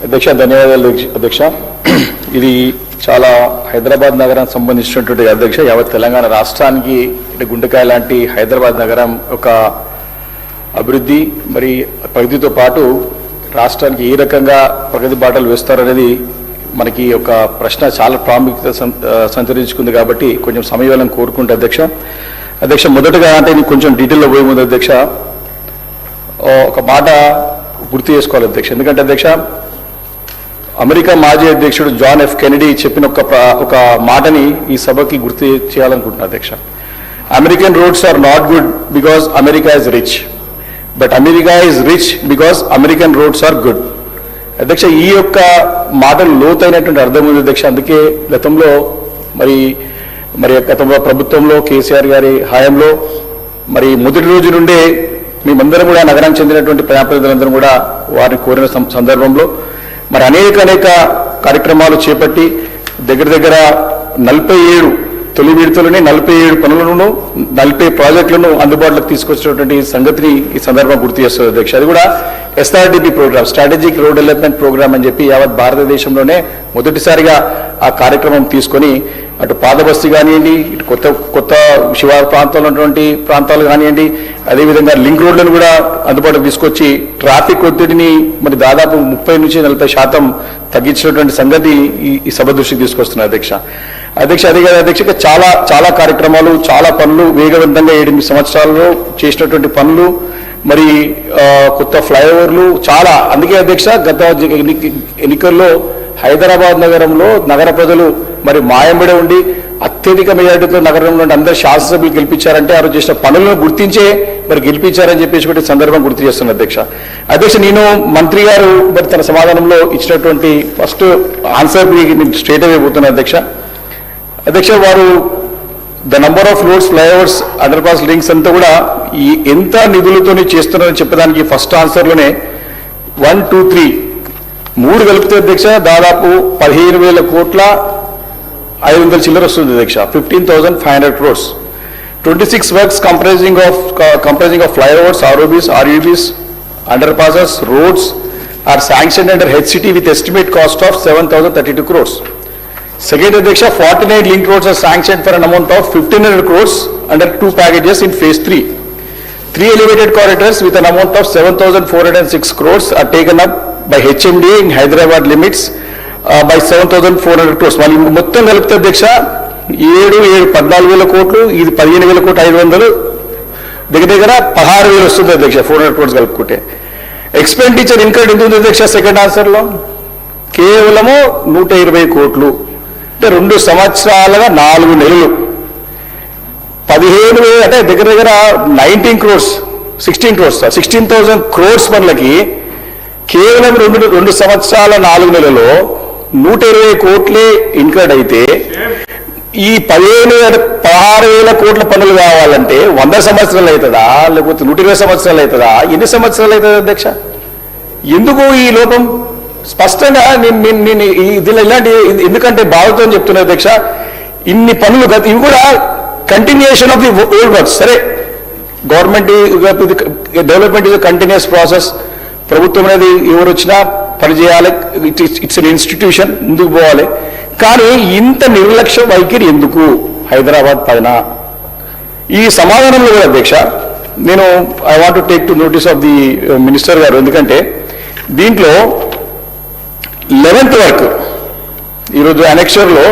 అధ్యక్ష ధన్యవాదాలు అధ్యక్ష. ఇది చాలా హైదరాబాద్ నగరానికి సంబంధించినటువంటి అధ్యక్ష యావత్ తెలంగాణ రాష్ట్రానికి గుండెకాయ లాంటి హైదరాబాద్ నగరం ఒక అభివృద్ధి మరి ప్రగతితో పాటు రాష్ట్రానికి ఏ రకంగా ప్రగతి బాటలు వేస్తారనేది మనకి ఒక ప్రశ్న చాలా ప్రాముఖ్యత సంతరించుకుంది. కాబట్టి కొంచెం సమయం కోరుకుంటే అధ్యక్ష మొదటగా అంటే నేను కొంచెం డీటెయిల్లో పోయే ముందు అధ్యక్ష ఒక మాట గుర్తు చేసుకోవాలి అధ్యక్ష. ఎందుకంటే అధ్యక్ష అమెరికా మాజీ అధ్యక్షుడు జాన్ ఎఫ్ కెనడీ చెప్పిన ఒక మాటని ఈ సభకి గుర్తు చేయాలనుకుంటున్నా అధ్యక్ష. American roads are not good because America is rich, but America is rich because American roads are good. అధ్యక్ష ఈ యొక్క మాటలు లోతైనటువంటి అర్థం ఉంది అధ్యక్ష. అందుకే గతంలో మరి గతంలో ప్రభుత్వంలో కేసీఆర్ గారి హయాంలో మరి మొదటి రోజు నుండే మేమందరం కూడా నగరానికి చెందినటువంటి ప్రజాప్రతినిధులందరం కూడా వారిని కోరిన సందర్భంలో మరి అనేక కార్యక్రమాలు చేపట్టి దగ్గర 47 తొలి విడతలోనే 47 పనులను 40 ప్రాజెక్టులను అందుబాటులోకి తీసుకొచ్చినటువంటి సంగతిని ఈ సందర్భంగా గుర్తు చేస్తుంది అధ్యక్ష. అది కూడా SRDP program, strategic road development program అని చెప్పి యావత్ భారతదేశంలోనే మొదటిసారిగా ఆ కార్యక్రమం తీసుకొని అటు పాదబస్తీ కానివ్వండి, ఇటు కొత్త శివారు ప్రాంతంలో ఉన్నటువంటి ప్రాంతాలు కానివ్వండి, అదేవిధంగా లింక్ రోడ్లను కూడా అందుబాటులోకి తీసుకొచ్చి ట్రాఫిక్ ఒత్తిడిని మరి దాదాపు 30 నుంచి 40% తగ్గించినటువంటి సంగతి ఈ సభ దృష్టికి తీసుకొస్తున్నారు అధ్యక్ష. అదే కదా అధ్యక్ష చాలా కార్యక్రమాలు, చాలా పనులు వేగవంతంగా 7-8 సంవత్సరాల్లో చేసినటువంటి పనులు, మరి కొత్త ఫ్లైఓవర్లు చాలా. అందుకే అధ్యక్ష గత ఎన్నికల్లో హైదరాబాద్ నగరంలో నగర ప్రజలు మరి మాయంబడి ఉండి అత్యధిక మెజార్టీతో నగరంలో అందరు శాసనసభ్యులు గెలిపించారంటే ఆ రోజు చేసిన పనులను గుర్తించే మరి గెలిపించారని చెప్పేసి సందర్భం గుర్తు చేస్తున్నా అధ్యక్ష. నేను మంత్రి గారు మరి తన సమాధానంలో ఇచ్చినటువంటి ఫస్ట్ ఆన్సర్ స్ట్రేట్ అవే పోతున్నా అధ్యక్ష. వారు the number of roads, flyovers, under pass links అంతా కూడా ఎంత నిధులతోనే చేస్తున్నారని చెప్పడానికి ఫస్ట్ ఆన్సర్లోనే 1, 2, 3 3 కలిపితే అధ్యక్ష దాదాపు 15,000 కోట్ల 500 చిల్లర వస్తుంది అధ్యక్ష. 15,500 crores. 26 works comprising of flyovers, ROBs, RUBs, underpasses, roads are sanctioned under HCT with estimate cost of 7,032 crores. Second అధ్యక్ష 49 link roads are sanctioned for an amount of 1,500 crores under 2 packages in phase 3. 3 elevated corridors with an amount of 7,406 crores are taken up by HMDA in Hyderabad limits by 7,400 crores. మళ్ళీ మొత్తం కలిపితే అధ్యక్ష 14,000 కోట్లు, ఇది 15,000 కోట్లు 500 దగ్గర 16,000 వస్తుంది అధ్యక్ష 400 crores కలుపుకుంటే. ఎక్స్పెండిచర్ ఇన్కర్డ్ ఎంత ఉంది అధ్యక్ష సెకండ్ ఆన్సర్లో? కేవలము 120 కోట్లు. అంటే 2 సంవత్సరాలుగా 4 నెలలు 15,000 అంటే దగ్గర 19 crores 16 crores 16,000 crores పనులకి కేవలం 2 సంవత్సరాల 4 నెలలో 120 కోట్లే ఇన్కర్డ్ అయితే ఈ 16,000 కోట్ల పనులు కావాలంటే 100 సంవత్సరాలు అవుతుందా లేకపోతే 120 సంవత్సరాలు అవుతుందా? ఎన్ని సంవత్సరాలు అవుతుంది అధ్యక్ష? ఎందుకు ఈ లోపం? స్పష్టంగా నేను దీనిలో ఇలాంటి ఎందుకంటే బాధతో చెప్తున్నా అధ్యక్ష. ఇన్ని పనులు ఇవి కూడా continuation of the old works. సరే, government development is continuous process. ప్రభుత్వం అనేది ఎవరు వచ్చినా పనిచేయాలి, ఇట్స్ ఎన్ ఇన్స్టిట్యూషన్, ముందుకు పోవాలి. కానీ ఇంత నిర్లక్ష్య వైఖరి ఎందుకు హైదరాబాద్ పైన? ఈ సమాధానంలో కూడా అధ్యక్ష నేను I want to take to notice of the minister గారు. ఎందుకంటే దీంట్లో 11th వర్క్ ఈరోజు అనెక్షర్లో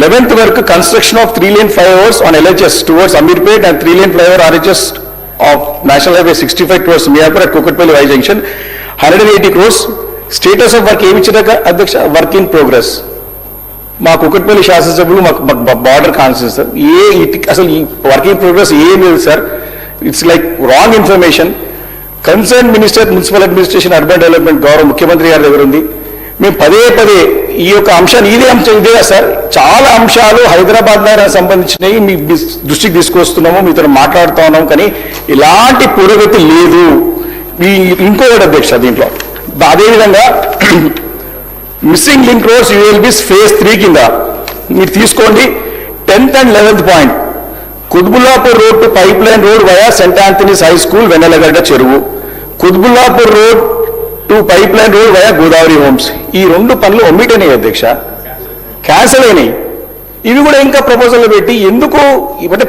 11th work construction of 3-lane flyovers on LHS towards Amirpet and 3-lane flyover RHS of National Highway 65 towards Miapur at Kukatpalli Y Junction 180 crores. Status of work ఏమి ఇచ్చాక అధ్యక్ష? Work in progress. మా కుకట్పల్లి శాసనసభ్యులు మాకు border constituency sir, అసలు ఈ work in progress ఏం లేదు sir. It's like wrong information. Concern minister municipal administration urban development గౌరవ ముఖ్యమంత్రి గారి దగ్గర ఉంది. మేము పదే ఈ యొక్క అంశాన్ని ఇదే సార్, చాలా అంశాలు హైదరాబాద్ నగరానికి సంబంధించినవి మీ దృష్టికి తీసుకొస్తున్నాము, మీతో మాట్లాడుతూ ఉన్నాము, కానీ ఇలాంటి పురోగతి లేదు. ఇంకొకటి అధ్యక్ష దీంట్లో అదేవిధంగా missing link roads ULBs phase 3 కింద మీరు తీసుకోండి. 10th and 11th point Qutbullapur road to pipe line road via saint Anthony's high school Vennelagadda చెరువు, Qutbullapur road to pipe line road via Godavari homes. ఈ 2 పనులు ఒమిట్ అయినాయి అధ్యక్ష, క్యాన్సిల్ అయినాయి. ఇవి కూడా ఇంకా ప్రపోజల్ పెట్టి ఎందుకు అంటే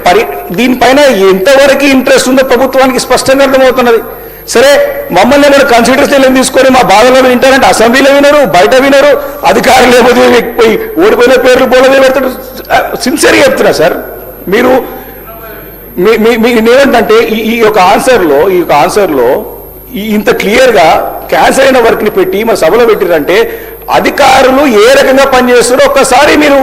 దీనిపైన ఎంతవరకు ఇంట్రెస్ట్ ఉందో ప్రభుత్వానికి స్పష్టంగా అర్థమవుతున్నది. సరే, మమ్మల్ని ఏమైనా కన్సిడరేషన్ తీసుకొని మా బాధలను వింటారంటే అసెంబ్లీలో వినరు, బయట వినరు, అధికారులు లేకపోతే పోయి ఓడిపోయిన పేర్లు పోలదే పెడతాడు. సిన్సియర్గా చెప్తున్నా సార్, మీరు ఏమంటే ఈ యొక్క ఆన్సర్లో ఇంత క్లియర్గా క్యాన్సర్ అయిన వర్క్ని పెట్టి మా సభలో పెట్టిరంటే అధికారులు ఏ రకంగా పనిచేస్తారో ఒక్కసారి మీరు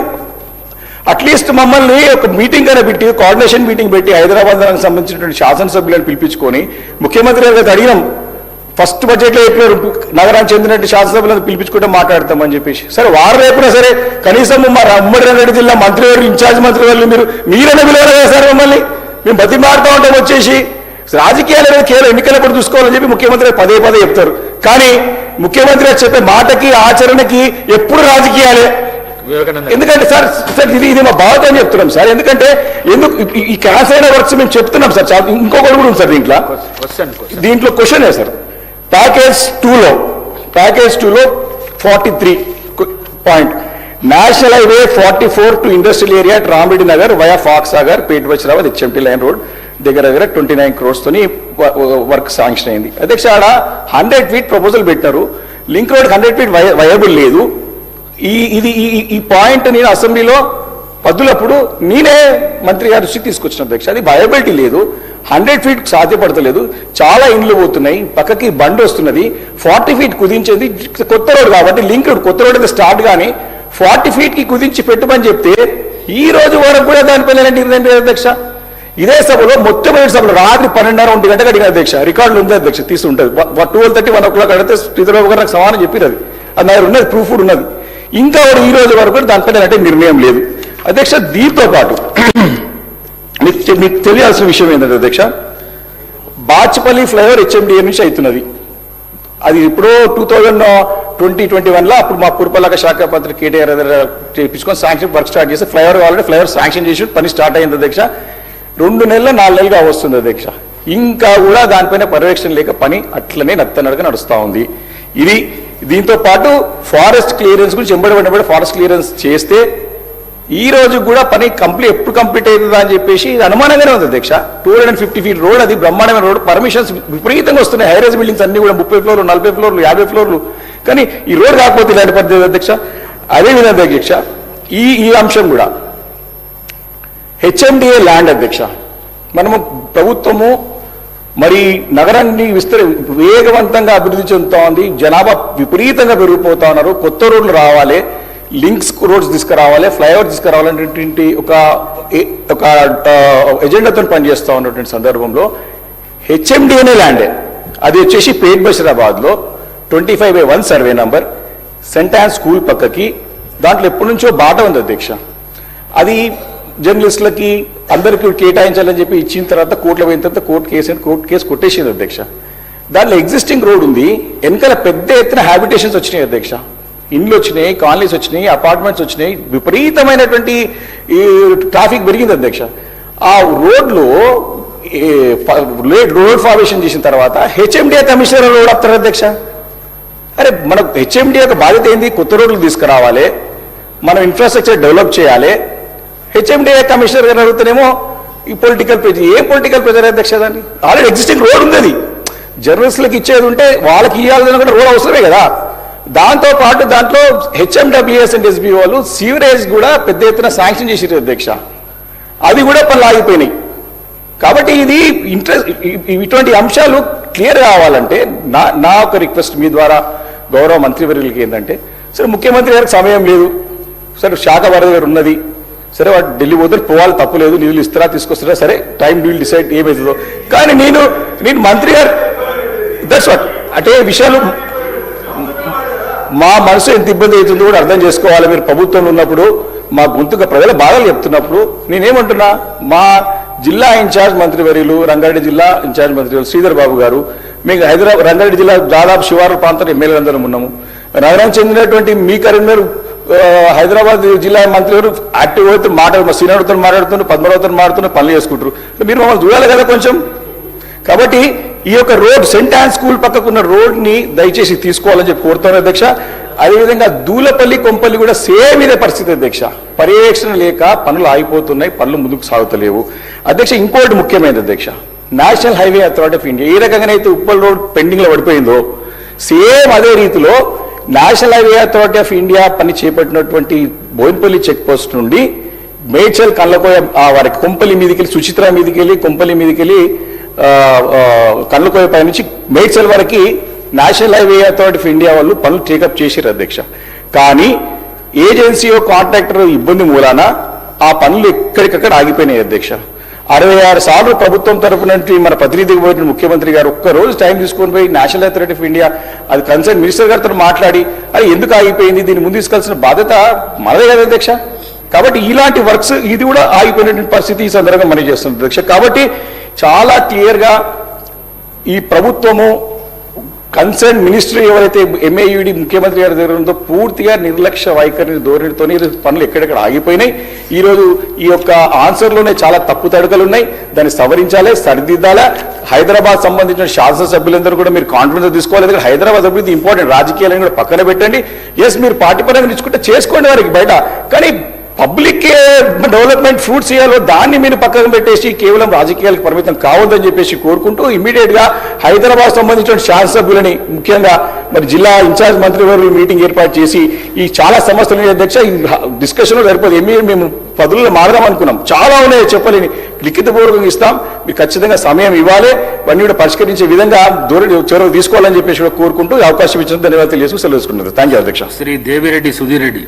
అట్లీస్ట్ మమ్మల్ని ఒక మీటింగ్ అయినా పెట్టి, కోఆర్డినేషన్ మీటింగ్ పెట్టి హైదరాబాద్ దానికి సంబంధించినటువంటి శాసనసభ్యులను పిలిపించుకొని ముఖ్యమంత్రి గారికి అడిగినాం. ఫస్ట్ బడ్జెట్లో చెప్పినారు నగరానికి చెందినట్టు శాసనసభ్యులను పిలిపించుకుంటే మాట్లాడతామని చెప్పేసి. సరే, వారు రేపునా సరే కనీసం మా ఉమ్మడి రంగారెడ్డి జిల్లా మంత్రి గారు, ఇన్ఛార్జ్ మంత్రి గారు మీరైనా పిలవరు కదా సార్ మమ్మల్ని. మేము బతి మారుతూ ఉంటాం వచ్చేసి. రాజకీయాలు అనేది కేవలం ఎన్నికలప్పుడు చూసుకోవాలని చెప్పి ముఖ్యమంత్రి పదే చెప్తారు. కానీ ముఖ్యమంత్రి చెప్పే మాటకి ఆచరణకి ఎప్పుడు రాజకీయాలే. ఎందుకంటే సార్ ఇది మా బాధతో అని చెప్తున్నాం సార్. ఎందుకంటే ఈ క్యాన్సర్ అయిన వర్క్స్ మేము చెప్తున్నాం సార్. ఇంకొకటి కూడా ఉంది సార్ దీంట్లో క్వశ్చన్ సార్. ప్యాకేజ్ 2లో 43 point national highway 44 to industrial area Ramireddy Nagar via Fox Sagar Pet Bachirabad HMT line road దగ్గర 29 crores తోని వర్క్ శాంక్షన్ అయింది. అధ్యక్ష, ఆడ 100 feet ప్రపోజల్ పెట్టినారు. లింక్ రోడ్ 100 feet వయబుల్ లేదు. ఈ పాయింట్ నేను అసెంబ్లీలో పద్దులప్పుడు నేనే మంత్రి గారి దృష్టికి తీసుకొచ్చిన అధ్యక్ష. అది వయబిలిటీ లేదు, 100 feet సాధ్యపడతలేదు, చాలా ఇండ్లు పోతున్నాయి, పక్కకి బండి వస్తున్నది, 40 feet కుదించేది కొత్త రోడ్ కాబట్టి లింక్ రోడ్ కొత్త రోడ్ అయితే స్టార్ట్ కానీ 40 feet కి కుదించి పెట్టమని చెప్తే ఈ రోజు వరకు కూడా దానిపైన అధ్యక్ష. ఇదే సభలో మొట్టమొదటి సభలో రాత్రి 12:30 1 గంటకు అడిగిన అధ్యక్ష. రికార్డులు ఉంది అధ్యక్ష, తీసుకుంటుంది. 12:30 1 o'clock అడిగితే శ్రీధరబాబు గారు నాకు సమానం చెప్పారు. అది నా ఉన్నది, ప్రూఫ్ కూడా ఉన్నది. ఇంకా ఈ రోజు వరకు దానిపైన అంటే నిర్ణయం లేదు అధ్యక్ష. దీంతో పాటు మీకు తెలియాల్సిన విషయం ఏంటంటే అధ్యక్ష, బాచ్పల్లి ఫ్లైఓవర్ హెచ్ఎండిఏ నుంచి అవుతున్నది. అది ఇప్పుడు 2020-21లో అప్పుడు మా పురపాలక శాఖ మంత్రి కేటీఆర్ చేయించుకొని శాంక్షన్ వర్క్ స్టార్ట్ చేసి ఫ్లైఓవర్ కావాలంటే ఫ్లైఓవర్ శాంక్షన్ చేసి పని స్టార్ట్ అయింది అధ్యక్ష. 2 నెలలు 4 నెలలుగా వస్తుంది అధ్యక్ష. ఇంకా కూడా దానిపైన పర్యవేక్షణ లేక పని అట్లనే నత్తనడక నడుస్తూ ఉంది. దీంతో పాటు ఫారెస్ట్ క్లియరెన్స్ గురించి ఎంబడి ఫారెస్ట్ క్లియరెన్స్ చేస్తే ఈ రోజు కూడా పని ఎప్పుడు కంప్లీట్ అవుతుందా అని చెప్పేసి ఇది అనుమానంగానే ఉంది అధ్యక్ష. 250 feet రోడ్, అది బ్రహ్మాండమైన రోడ్, పర్మిషన్స్ విపరీతంగా వస్తున్నాయి. హైరైజ్ బిల్డింగ్స్ అన్ని కూడా 30 floors 40 floors 50 floors. కానీ ఈ రోడ్ కాకపోతే ఇలాంటి పద్ధతి అధ్యక్ష. అదేవిధంగా అధ్యక్ష, ఈ అంశం కూడా హెచ్ఎండిఏ ల్యాండ్ అధ్యక్ష. మనము ప్రభుత్వము మరి నగరాన్ని వేగవంతంగా అభివృద్ధి చెందుతా ఉంది, జనాభా విపరీతంగా పెరిగిపోతా ఉన్నారు, కొత్త రోడ్లు రావాలి, లింక్స్ రోడ్స్ తీసుకురావాలి, ఫ్లైఓవర్ తీసుకురావాలనేటువంటి ఒక ఎజెండాతో పనిచేస్తూ ఉన్నటువంటి సందర్భంలో హెచ్ఎండిఏనే ల్యాండే. అది వచ్చేసి పేట్ బషీరాబాద్లో 25/1 survey number, saint Ann school పక్కకి. దాంట్లో ఎప్పటి నుంచో బాట ఉంది అధ్యక్ష. అది జర్నలిస్టులకి అందరికీ కేటాయించాలని చెప్పి ఇచ్చిన తర్వాత కోర్టులో పోయిన తర్వాత కోర్టు కేసు కొట్టేసింది అధ్యక్ష. దాంట్లో ఎగ్జిస్టింగ్ రోడ్ ఉంది, వెనకాల పెద్ద ఎత్తున హ్యాబిటేషన్స్ వచ్చినాయి అధ్యక్ష. ఇండ్లు వచ్చినాయి, కాలనీస్ వచ్చినాయి, అపార్ట్మెంట్స్ వచ్చినాయి, విపరీతమైనటువంటి ట్రాఫిక్ పెరిగింది అధ్యక్ష. ఆ రోడ్లో రోడ్ ఫార్మేషన్ చేసిన తర్వాత హెచ్ఎండిఏ కమిషనర్ రోడ్ ఆపుతారు అధ్యక్ష. అరే, మనకు హెచ్ఎండిఏ యొక్క బాధ్యత ఏంది? కొత్త రోడ్లు తీసుకురావాలి, మనం ఇన్ఫ్రాస్ట్రక్చర్ డెవలప్ చేయాలి. హెచ్ఎండిఏ కమిషనర్ గారు అడుగుతానేమో ఈ పొలిటికల్ ప్రెజర్. ఏ పొలిటికల్ ప్రెజర్ అధ్యక్ష? దాన్ని ఆల్రెడీ ఎగ్జిస్టింగ్ రోడ్ ఉంది, అది జర్నలిస్టులకు ఇచ్చేది ఉంటే వాళ్ళకి ఇవ్వాలని కూడా రోడ్ అవసరమే కదా. దాంతో పాటు దాంట్లో హెచ్ఎండబ్ల్యూఎస్ అండ్ ఎస్బీ వాళ్ళు సీవరేజ్ కూడా పెద్ద ఎత్తున శాంక్షన్ చేసారు అధ్యక్ష. అది కూడా పనులు ఆగిపోయినాయి. కాబట్టి ఇది ఇటువంటి అంశాలు క్లియర్ కావాలంటే నా ఒక రిక్వెస్ట్ మీ ద్వారా గౌరవ మంత్రివర్యులకి ఏంటంటే, సరే ముఖ్యమంత్రి గారికి సమయం లేదు, సరే శాఖ వరద గారు ఉన్నది, సరే వాడు ఢిల్లీ పోతే పోవాలి, తప్పులేదు, నిధులు ఇస్తారా తీసుకొస్తారా, సరే టైం డీల్ డిసైడ్ ఏమవుతుందో. కానీ నేను మంత్రి గారు దట్స్ వాట్ అంటే విషయాలు మా మనసు ఎంత ఇబ్బంది అవుతుందో కూడా అర్థం చేసుకోవాలి. మీరు ప్రభుత్వంలో ఉన్నప్పుడు మా గొంతుగా ప్రజల బాధలు చెప్తున్నప్పుడు నేనేమంటున్నా, మా జిల్లా ఇన్ఛార్జ్ మంత్రివర్యులు, రంగారెడ్డి జిల్లా ఇన్ఛార్జ్ మంత్రివర్యులు శ్రీధర్ బాబు గారు, మేము రంగారెడ్డి జిల్లా దాదాపు శివారు ప్రాంతం ఎమ్మెల్యేలు అందరం ఉన్నాము. నగరం చెందినటువంటి మీ కరీంనగర్ హైదరాబాద్ జిల్లా మంత్రి గారు యాక్టివ్ అయితే శ్రీనాథుతో మాట్లాడుతున్నారు, పద్మరావుతో మాట్లాడుతున్నారు, పనులు చేసుకుంటారు. మీరు మమ్మల్ని చూడాలి కదా కొంచెం. కాబట్టి ఈ యొక్క రోడ్ సెంట్ ఆన్ స్కూల్ పక్కకున్న రోడ్ని దయచేసి తీసుకోవాలని చెప్పి కోరుతాను అధ్యక్ష. అదేవిధంగా దూలపల్లి కొంపల్లి కూడా సేమ్ ఇదే పరిస్థితి అధ్యక్ష. పర్యవేక్షణ లేక పనులు ఆగిపోతున్నాయి, పనులు ముందుకు సాగుతలేవు అధ్యక్ష. ఇంకోటి ముఖ్యమైనది అధ్యక్ష, national highway authority of India ఏ రకంగానైతే ఉప్పల్ రోడ్ పెండింగ్లో పడిపోయిందో సేమ్ అదే రీతిలో national highway authority of India పని చేపట్టినటువంటి బోయిన్పల్లి చెక్ పోస్ట్ నుండి మేడ్చల్ కళ్ళకోయ వారికి కొంపల్లి మీదకి వెళ్ళి సుచిత్ర మీదకి వెళ్ళి కొంపల్లి మీదకి వెళ్ళి కళ్ళకోయ పై నుంచి మేడ్చల్ వరకు national highway authority of India వాళ్ళు పనులు టేకప్ చేసారు అధ్యక్ష. కానీ ఏజెన్సీ కాంట్రాక్టర్ ఇబ్బంది మూలాన ఆ పనులు ఎక్కడికక్కడ ఆగిపోయినాయి అధ్యక్ష. 66 సార్లు ప్రభుత్వం తరఫు నుండి మన ప్రతినిధికి పోయిన ముఖ్యమంత్రి గారు ఒక్కరోజు టైం తీసుకొని పోయి నేషనల్ అథారిటీ ఆఫ్ ఇండియా అది కన్సర్న్ మినిస్టర్ గారితో మాట్లాడి అది ఎందుకు ఆగిపోయింది, దీన్ని ముందు తీసుకెళ్లాల్సిన బాధ్యత మనదే కదా అధ్యక్ష. కాబట్టి ఇలాంటి వర్క్స్ ఇది కూడా ఆగిపోయినటువంటి పరిస్థితి ఈ సందర్భంగా మనం చేస్తుంది అధ్యక్ష. కాబట్టి చాలా క్లియర్గా ఈ ప్రభుత్వము కన్సర్న్ మినిస్ట్రీ ఎవరైతే ఎంఏయుడి ముఖ్యమంత్రి గారి దగ్గర ఉందో పూర్తిగా నిర్లక్ష్య వైఖరి ధోరణితో పనులు ఎక్కడెక్కడ ఆగిపోయినాయి. ఈరోజు ఈ యొక్క ఆన్సర్లోనే చాలా తప్పు తడకలు ఉన్నాయి, దాన్ని సవరించాలి, సరిదిద్దాలా. హైదరాబాద్ సంబంధించిన శాసనసభ్యులందరూ కూడా మీరు కాన్ఫిడెన్స్ తీసుకోవాలి. ఎందుకంటే హైదరాబాద్ అభివృద్ధి ఇంపార్టెంట్, రాజకీయాలను కూడా పక్కన పెట్టండి. ఎస్ మీరు పార్టీ పరంగా తీసుకుంటే చేసుకోండి వారికి బయట, కానీ పబ్లిక్ డెవలప్మెంట్ ఫ్రూట్స్ ఇవ్వాలో దాన్ని మీరు పక్కన పెట్టేసి కేవలం రాజకీయాలకు పరిమితం కావద్దని చెప్పేసి కోరుకుంటూ ఇమీడియట్ గా హైదరాబాద్ సంబంధించిన శాసనసభ్యులని ముఖ్యంగా మరి జిల్లా ఇన్ఛార్జ్ మంత్రివర్యులు మీటింగ్ ఏర్పాటు చేసి ఈ చాలా సమస్యలు అధ్యక్ష ఈ డిస్కషన్ లో సరిపోదు. మేము పదుల్లో మారదాం అనుకున్నాం, చాలా ఉన్నాయి చెప్పలేని, లిఖితపూర్వకంగా ఇస్తాం, మీరు ఖచ్చితంగా సమయం ఇవ్వాలి, ఇవన్నీ కూడా పరిష్కరించే విధంగా చొరవ తీసుకోవాలని చెప్పేసి కూడా కోరుకుంటూ అవకాశం ఇచ్చిన ధన్యవాదాలు తెలియజేసుకుని సెలవు తీసుకున్నారు. థ్యాంక్ యూ అధ్యక్ష. శ్రీ దేవిరెడ్డి సుధీర్ రెడ్డి.